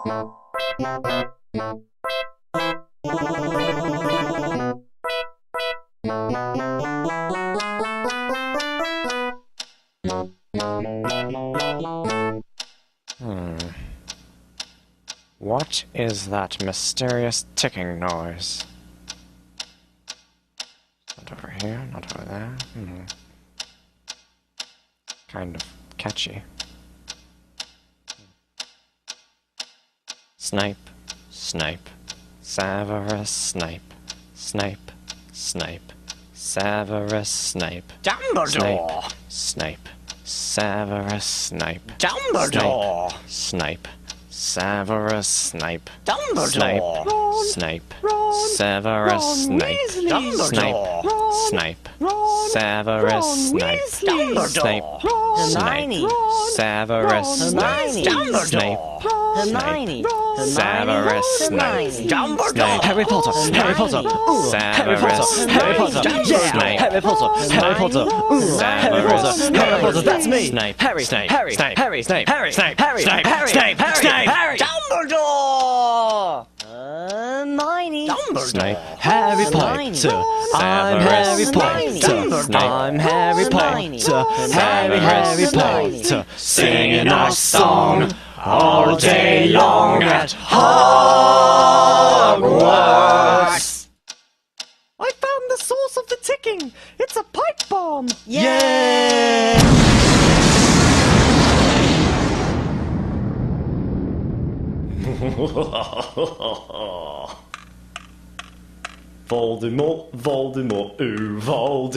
What is that mysterious ticking noise? Not over here, not over there. Kind of catchy. Snape, Snape, Severus Snape, Snape, Snape, Severus Snape. Dumbledore! Snape, Severus Snape. Dumbledore! Snape, Severus Snape. Dumbledore! Snape, Ron, Severus Ron Snape. Weasley. Dumbledore! Snape, Ron, Severus Ron Snape. Weasley. Snape, Ron, Hermione. Ron, Severus Ron Snape. Dumbledore! Snape, Hermione! Severus Snape. Dumbledore! Harry Potter, Harry Potter, Harry Severus Potter, Harry Potter, Snape. yeah, Snape. Harry Potter, Harry Potter, Harry Potter, Harry Potter, that's me, Snape. Harry, Snape. Harry, Snape. Harry, Snape. Harry, Snape. Harry, Snape. Harry, Snape. Harry, Snape. Harry, Dumbledore! Hermione! Dumbledore! Snape. Harry Hermione. Potter, I'm Harry Hermione. Potter, I'm Harry Hermione. Potter, Harry Hermione. Potter, Singing our song all day long at Hogwarts. I found the source of the ticking. It's a pipe bomb. Yeah! Voldemort, Voldemort, ooh, Voldemort.